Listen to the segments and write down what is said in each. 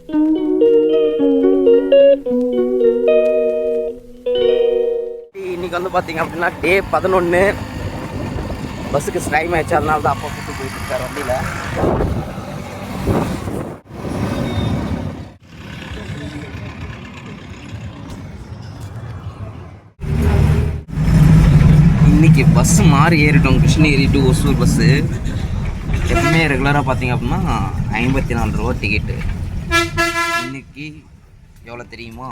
இன்னைக்கு வந்து பார்த்தீங்க அப்படின்னா டே 11 பஸ்ஸுக்கு டைம் ஆயிடுச்சு. அதனால தான் அப்பா கூப்பிட்டு போயிட்டு இருக்கார் வண்டியில். இன்னைக்கு பஸ்ஸு மாறி ஏறிட்டோம். Krishnagiri to Hosur bus. எப்பவுமே ரெகுலராக பார்த்தீங்க அப்படின்னா 54 ரூபா டிக்கெட்டு. இன்னைக்கு எவ்வளோ தெரியுமா?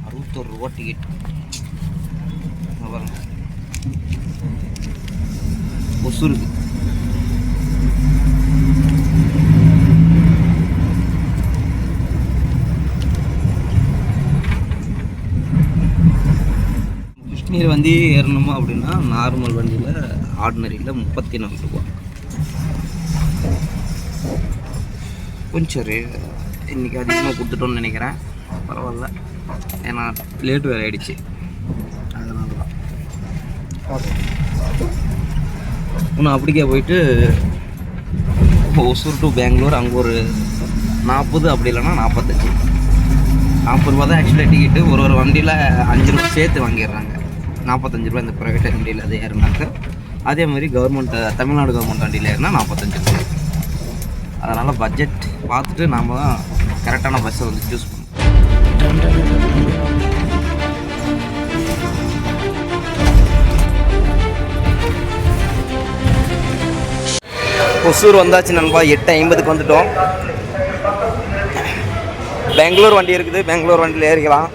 61 ரூபா டிக்கெட். பாருங்க, ஒசூருக்கு. கிருஷ்ணகிரி வந்து ஏறணுமா அப்படின்னா நார்மல் வண்டியில் ஆர்டினரியில் 34 ரூபா. கொஞ்சம் இன்றைக்கி அதிகமாக கொடுத்துட்டோன்னு நினைக்கிறேன். பரவாயில்ல, ஏன்னா லேட் வேறு ஆகிடுச்சு. அதனால தான் ஓகே. இன்னும் அப்படிக்கே போயிட்டு ஒசூர் டு பெங்களூர் அங்கே ஒரு 40, அப்படி இல்லைன்னா 45 ரூபா தான் ஆக்சுவலாக டிக்கெட்டு. ஒரு வண்டியில் 5 ரூபா சேர்த்து வாங்கிடுறாங்க. 45 ரூபா இந்த ப்ரைவேட் வண்டியில் அது ஏறினாக்க. அதே மாதிரி கவர்மெண்ட் தமிழ்நாடு கவர்மெண்ட் வண்டியில் ஏறினா 45 ரூபா. அதனால் பட்ஜெட் பார்த்துட்டு நாம் தான் கரெக்டான பஸ்ஸை வந்து சூஸ் பண்ணணும். ஒசூர் வந்தாச்சு நண்பா. 8:50க்கு வந்துட்டோம். பெங்களூர் வண்டி இருக்குது, பெங்களூர் வண்டியில் ஏறிக்கலாம்.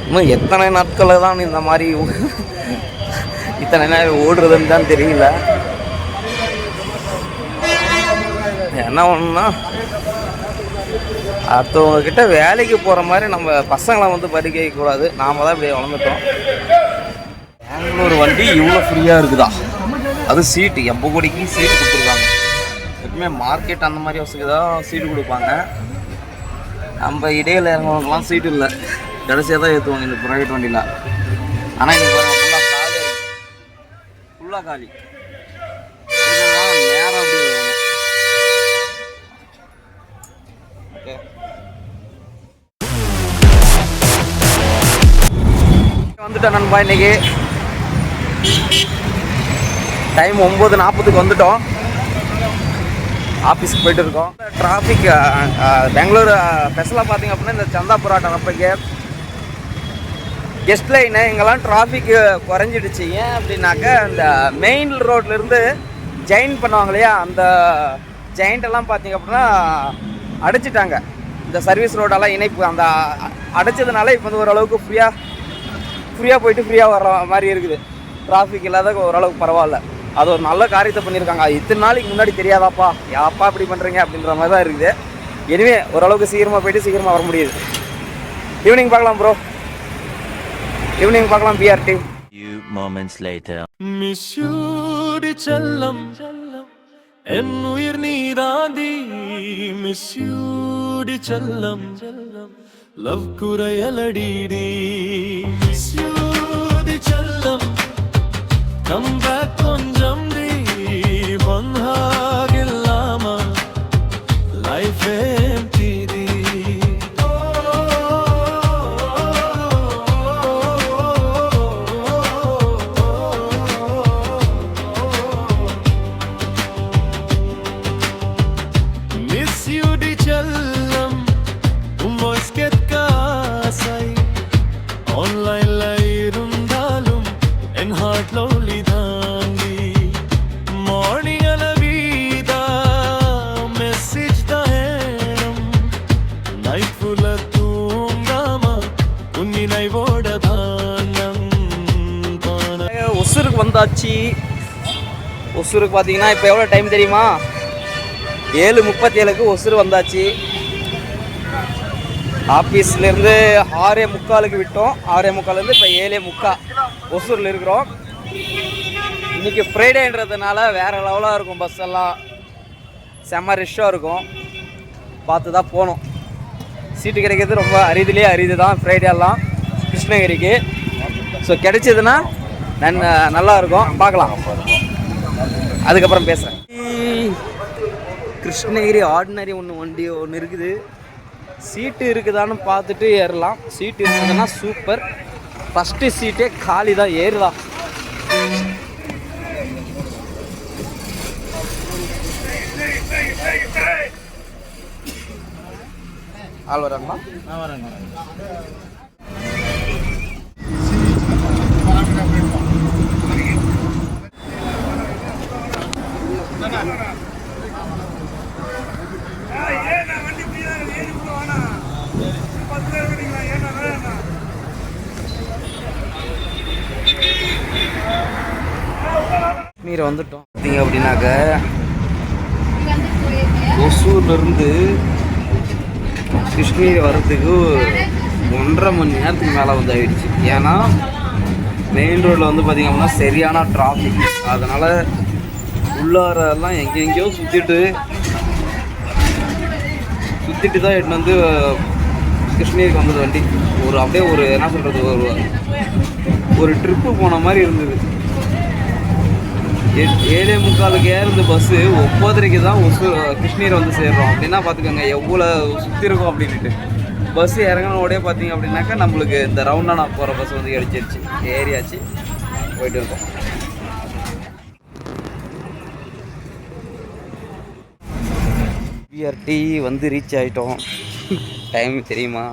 இன்னும் எத்தனை நாட்களில் தான் இந்த மாதிரி இத்தனை நேரம் ஓடுறதுன்னு தான் தெரியல. என்ன ஒன்றுனா, அடுத்தவங்கக்கிட்ட வேலைக்கு போகிற மாதிரி நம்ம பசங்களை வந்து படிக்க வைக்கக்கூடாது. நாம் தான் இப்படி வளர்ந்துட்டோம். பெங்களூர் வண்டி இவ்வளோ ஃப்ரீயாக இருக்குதா? அது சீட்டு எப்போ கூடிக்கு சீட்டு கொடுத்துருக்காங்க. எப்பவுமே மார்க்கெட் அந்த மாதிரி வசதிக்கு தான் சீட்டு கொடுப்பாங்க. நம்ம இடையில் இறங்குறவங்கலாம் சீட்டு இல்லை, கடைசியாக தான் ஏற்றுவாங்க இந்த ப்ரைவேட் வண்டியில். ஆனால் இங்கே ஃபுல்லாக காலி. இதெல்லாம் நேரம் அப்படி ஓகே. வந்துட்டோம் நண்பா. இன்னைக்கு டைம் 9:40க்கு வந்துட்டோம். ஆஃபீஸுக்கு போயிட்டு இருக்கோம். டிராஃபிக் பெங்களூர் ஸ்பெஷலாக பார்த்தீங்க அப்படின்னா இந்த சந்தாபுரா டனப்பைக்கு கெஸ்ட் லைனு இங்கெல்லாம் டிராஃபிக்கு குறைஞ்சிடுச்சு. ஏன் அப்படின்னாக்க இந்த மெயின் ரோட்லேருந்து ஜெயின் பண்ணுவாங்க இல்லையா, அந்த ஜெயின்ட்டெல்லாம் பார்த்தீங்க அப்படின்னா அடைச்சிட்டாங்க. இந்த சர்வீஸ் ரோடெல்லாம் இணைப்பு அந்த அடைச்சதுனால இப்போ வந்து ஓரளவுக்கு ஃப்ரீயாக போயிட்டு ஃப்ரீயாக வர்ற மாதிரி இருக்குது. டிராஃபிக் இல்லாத ஓரளவுக்கு பரவாயில்ல. அது ஒரு நல்ல காரியத்தை பண்ணியிருக்காங்க. இத்தனை நாளைக்கு முன்னாடி தெரியாதாப்பா, யாப்பா இப்படி பண்ணுறீங்க அப்படின்ற மாதிரி தான் இருக்குது. எனவே ஓரளவுக்கு சீக்கிரமாக போயிட்டு சீக்கிரமாக வர முடியுது. ஈவினிங் பார்க்கலாம் ப்ரோ, ஈவினிங் பார்க்கலாம் BRT. Few moments later. Miss you di chellam en uyir neerandi. Miss you di chellam love kurayaladi. Miss you di chellam come back konjam di banhagillama life empty di. ஒசூருக்கு வந்தாச்சு. ஒசூருக்கு பார்த்தீங்கன்னா இப்போ எவ்வளோ time தெரியுமா? 7:37க்கு ஒசூர் வந்தாச்சு. ஆஃபீஸ்லேருந்து 6:45க்கு விட்டோம். 6:45லேருந்து இப்போ 7:45 ஒசூரில் இருக்கிறோம். இன்றைக்கி ஃப்ரைடேன்றதுனால வேறு லெவலாக இருக்கும். பஸ் எல்லாம் செம்ம ரஷ்ஷாக இருக்கும். பார்த்து தான் போகணும். சீட்டு கிடைக்கிறது ரொம்ப அரிது தான் ஃப்ரைடேலாம் கிருஷ்ணகிரிக்கு. ஸோ கிடைச்சதுன்னா நல்லாயிருக்கும். பார்க்கலாம். அதுக்கப்புறம் பேசுகிறேன். கிருஷ்ணகிரி ஆர்டினரி வண்டி ஒன்று இருக்குது. சீட்டு இருக்குதான்னு பார்த்துட்டு ஏறலாம். சீட்டு இருக்குதுன்னா சூப்பர். ஃபஸ்ட்டு சீட்டே காலி தான், ஏறலாம். ஆள் வராங்களா? வராங்க. நீரை வந்துட்டோம். பார்த்தீங்க அப்படின்னாக்க ஒசூர்லேருந்து கிருஷ்ணகிரி வர்றதுக்கு 1.5 மணி நேரத்துக்கு மேலே வந்து ஆகிடுச்சு. ஏன்னா மெயின் ரோட்டில் வந்து பார்த்திங்க அப்படின்னா சரியான டிராஃபிக். அதனால் உள்ளாரெல்லாம் எங்கெங்கேயோ சுற்றிட்டு தான் எட்டு வந்து கிருஷ்ணகிரிக்கு வந்தது வண்டி. அப்படியே ஒரு என்ன சொல்கிறது, ஒரு ட்ரிப்பு போன மாதிரி இருந்தது. 7:45 ஏறுந்த பஸ்ஸு 9:30 தான் கிருஷ்ணகிரி வந்து சேர்றோம். அப்படின்னா பார்த்துக்கோங்க எவ்வளோ சுற்றி இருக்கும் அப்படின்ட்டு. பஸ்ஸு இறங்கினோடே பார்த்தீங்க அப்படின்னாக்கா நம்மளுக்கு இந்த ரவுண்டானா போகிற பஸ் வந்து கிடச்சிருச்சு. ஏறியாச்சு, போயிட்டு இருக்கோம். பிஆர்டி வந்து ரீச் ஆகிட்டோம். டைம் தெரியுமா?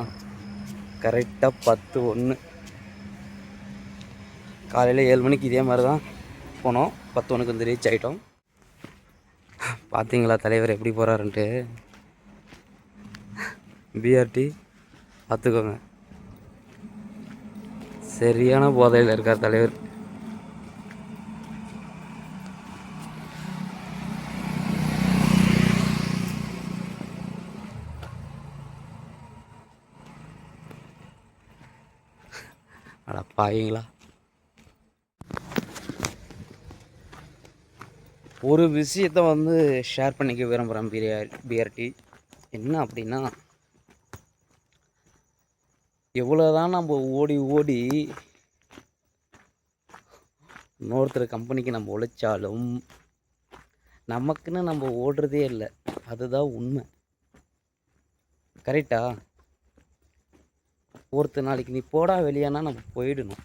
கரெக்டாக 10:01. காலையில் 7 மணிக்கு இதே மாதிரி தான் போனோம். 10:01 வந்து ரீச் ஆகிட்டோம். பார்த்தீங்களா தலைவர் எப்படி போகிறாருன்ட்டு? பிஆர்டி பார்த்துக்கோங்க, சரியான போதையில் இருக்கார் தலைவர். அட பாவீங்களா. ஒரு விஷயத்தை வந்து ஷேர் பண்ணிக்க விரும்புகிறேன் பிஆர்டி. என்ன அப்படின்னா, எவ்வளோதான் நம்ம ஓடி இன்னொருத்தர் கம்பெனிக்கு நம்ம உழைச்சாலும் நமக்குன்னு நம்ம ஓடுறதே இல்லை. அதுதான் உண்மை. கரெக்டா? ஒருத்தர் நாளைக்கு நீ போடா வெளியானா நம்ம போயிடணும்.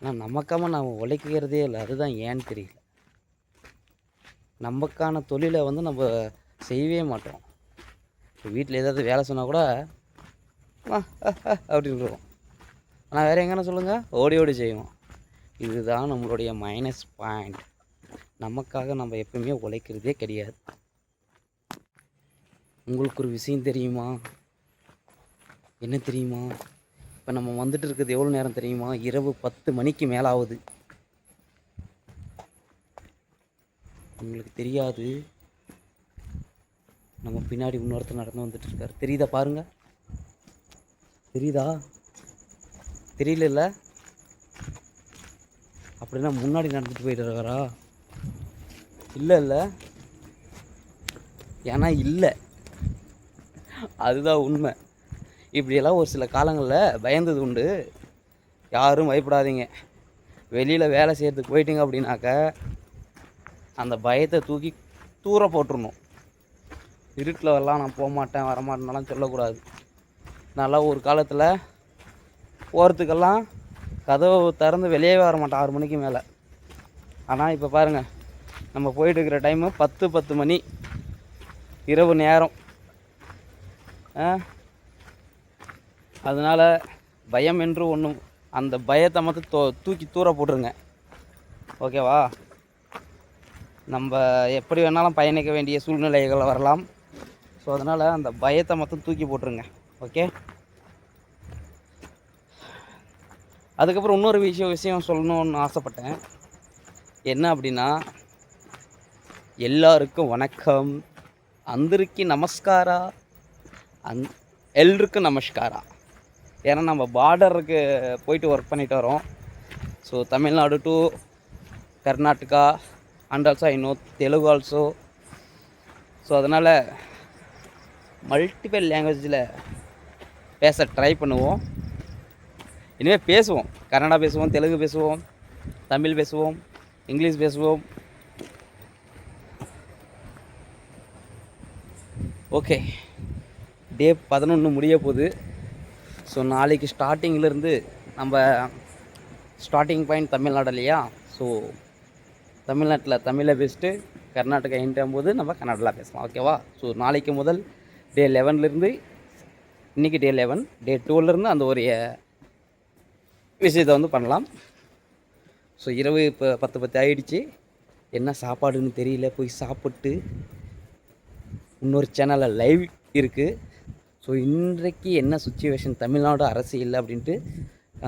ஆனால் நமக்காக நம்ம உழைக்கிறதே இல்லை. அதுதான் ஏன்னு தெரியல. நமக்கான தொழிலை வந்து நம்ம செய்யவே மாட்டோம். இப்போ வீட்டில் ஏதாவது வேலை சொன்னால் கூட அப்படின்றோம். ஆனால் வேறு எங்கன்னா சொல்லுங்கள், ஓடி செய்வோம். இதுதான் நம்மளுடைய மைனஸ் பாயிண்ட். நமக்காக நம்ம எப்பவுமே உழைக்கிறதே கிடையாது. உங்களுக்கு ஒரு விஷயம் தெரியுமா? என்ன தெரியுமா? இப்போ நம்ம வந்துட்டு இருக்கிறது எவ்வளோ நேரம் தெரியுமா? இரவு 10 மணிக்கு மேலே ஆகுது. உங்களுக்கு தெரியாது, நம்ம பின்னாடி இன்னொருத்தர் நடந்து வந்துட்டு இருக்காரு. தெரியுதா? பாருங்க, தெரியுதா? தெரியல. அப்படின்னா முன்னாடி நடந்துட்டு போயிட்டு இருக்காரா? இல்லை. ஏன்னா இல்லை, அதுதான் உண்மை. இப்படியெல்லாம் ஒரு சில காலங்களில் பயந்தது உண்டு. யாரும் பயப்படாதீங்க. வெளியில் வேலை செய்கிறதுக்கு போயிட்டீங்க அப்படின்னாக்க அந்த பயத்தை தூக்கி தூர போட்டுருணும். இருட்டில் வரலாம் நான் போக மாட்டேன் வரமாட்டேன்னாலாம் சொல்லக்கூடாது. நல்லா ஒரு காலத்தில் போகிறதுக்கெல்லாம் கதவை திறந்து வெளியே வர மாட்டேன் 6 மணிக்கு மேலே. ஆனால் இப்போ பாருங்கள், நம்ம போயிட்டுருக்கிற டைமு 10 மணி இரவு நேரம். அதனால் பயம் என்று ஒன்றும், அந்த பயத்தை மட்டும் தூக்கி தூர போட்டுருங்க. ஓகேவா? நம்ம எப்படி வேணாலும் பயணிக்க வேண்டிய சூழ்நிலைகள் வரலாம். ஸோ அதனால் அந்த பயத்தை மட்டும் தூக்கி போட்டுருங்க. ஓகே. அதுக்கப்புறம் இன்னொரு விஷயம் சொல்லணும்னு ஆசைப்பட்டேன். என்ன அப்படின்னா, எல்லாருக்கும் வணக்கம், అందరికీ நமஸ்கார, எல்லோருக்கும் நமஸ்காரா. ஏன்னா நம்ம பார்டருக்கு போயிட்டு ஒர்க் பண்ணிட்டு வரோம். So Tamil Nadu to Karnataka and also I know Telugu also. So அதனால் மல்டிபிள் லாங்குவேஜில் பேச ட்ரை பண்ணுவோம். இனிமேல் பேசுவோம். கன்னடா பேசுவோம், தெலுங்கு பேசுவோம், தமிழ் பேசுவோம், இங்கிலீஷ் பேசுவோம். ஓகே, டே 11 முடிய போகுது. ஸோ நாளைக்கு ஸ்டார்டிங்கிலேருந்து நம்ம ஸ்டார்டிங் பாயிண்ட் தமிழ்நாடு இல்லையா? ஸோ தமிழ்நாட்டில் தமிழை பேசிட்டு கர்நாடகா என்ட்டும் போது நம்ம கன்னடாவில் பேசலாம். ஓகேவா? ஸோ நாளைக்கு முதல் டே 11லேருந்து இன்றைக்கி டே 11, டே 12லேருந்து அந்த ஒரு விஷயத்தை வந்து பண்ணலாம். ஸோ இரவு இப்போ 10 ஆகிடுச்சு. என்ன சாப்பாடுன்னு தெரியல. போய் சாப்பிட்டு இன்னொரு சேனலில் லைவ் இருக்குது. ஸோ இன்றைக்கு என்ன சுச்சுவேஷன் தமிழ்நாடு அரசியல் அப்படின்ட்டு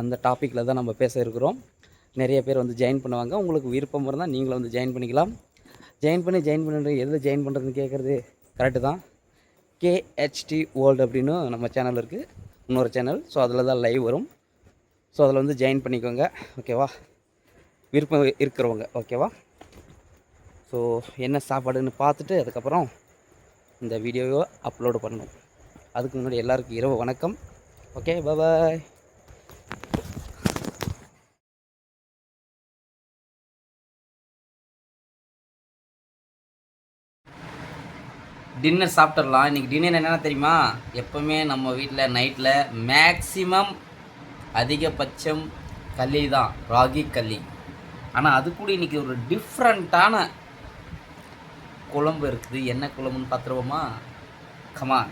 அந்த டாப்பிக்கில் தான் நம்ம பேச இருக்கிறோம். நிறைய பேர் வந்து ஜாயின் பண்ணுவாங்க. உங்களுக்கு விருப்பம் இருந்தால் நீங்களும் வந்து ஜாயின் பண்ணிக்கலாம். ஜாயின் பண்ணி எதில் ஜாயின் பண்ணுறதுன்னு கேட்குறது கரெக்டு தான். KHT வேர்ல்டு அப்படின்னு நம்ம சேனல் இருக்குது, இன்னொரு சேனல். ஸோ அதில் தான் லைவ் வரும். ஸோ அதில் வந்து ஜாயின் பண்ணிக்கோங்க. ஓகேவா? விருப்பம் இருக்கிறவங்க. ஓகேவா? ஸோ என்ன சாப்பாடுன்னு பார்த்துட்டு அதுக்கப்புறம் இந்த வீடியோவை அப்லோடு பண்ணணும். அதுக்கு முன்னாடி எல்லாருக்கும் இரவு வணக்கம். ஓகே, பாய். டின்னர் சாப்பிட்றலாம். இன்றைக்கி டின்னர் என்னென்னா தெரியுமா? எப்போவுமே நம்ம வீட்டில் நைட்டில் மேக்ஸிமம் அதிகபட்சம் களி தான், ராகி களி. ஆனால் அது கூட இன்றைக்கி ஒரு டிஃப்ரெண்ட்டான குழம்பு இருக்குது. என்ன குழம்புன்னு பார்த்துருவோமா? கமான்.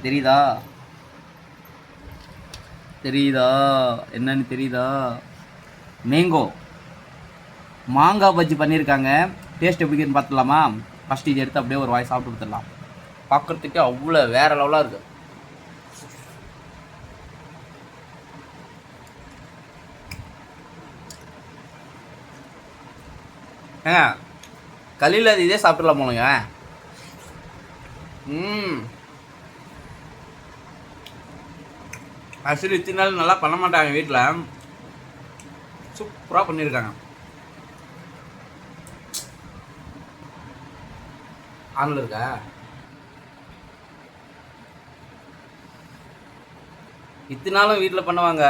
தெரியுதா என்னன்னு தெரியுதா? மேங்கோ மாங்காய் பஜ்ஜி பண்ணியிருக்காங்க. டேஸ்ட் எப்படி இருக்குன்னு பார்த்துடலாமா? ஃபஸ்ட்டு இது எடுத்து அப்படியே ஒரு வாய் சாப்பிட்டு கொடுத்துடலாம். பார்க்குறதுக்கு அவ்வளோ வேறு லெவலாக இருக்குது. களியில் அது இதே சாப்பிட்றலாம் போனுங்க. ஆக்சுவலி இத்தனை நாள் நல்லா பண்ண மாட்டாங்க வீட்டில். சூப்பராக பண்ணியிருக்காங்க. ஆனில் இருக்கா? இத்தனை நாளும் வீட்டில் பண்ணுவாங்க,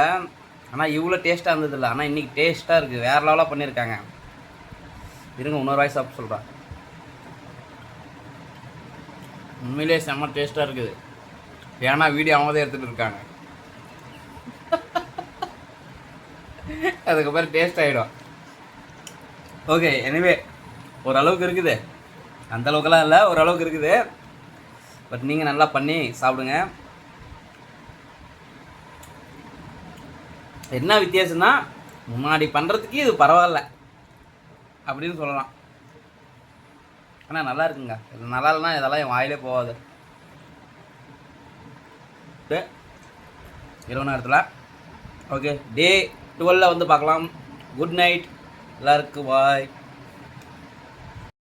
ஆனால் இவ்வளோ டேஸ்ட்டாக இருந்ததில்லை. ஆனால் இன்றைக்கி டேஸ்ட்டாக இருக்குது, வேறு லெவலாக பண்ணியிருக்காங்க. இருங்க, இன்னொரு வாய் சாப்பிட்டு சொல்கிறேன். உண்மையிலே செம்ம டேஸ்ட்டாக இருக்குது. ஏன்னா வீடியோ அவங்க தான் எடுத்துகிட்டு இருக்காங்க. அதுக்கப்புறம் டேஸ்ட் ஆகிடும். ஓகே, எனிவே ஓரளவுக்கு இருக்குது. அந்த அளவுக்குலாம் இல்லை, ஓரளவுக்கு இருக்குது. பட் நீங்கள் நல்லா பண்ணி சாப்பிடுங்க. என்ன வித்தியாசம்னா, முன்னாடி பண்ணுறதுக்கு இது பரவாயில்ல அப்படின்னு சொல்லலாம். ஆனால் நல்லா இருக்குங்க. இது நல்லா இல்லைனா இதெல்லாம் என் வாயிலே போகாது. இரவு நேரத்தில். ஓகே, டே 12 வந்து பார்க்கலாம். குட் நைட் எல்லாருக்கும். பாய்.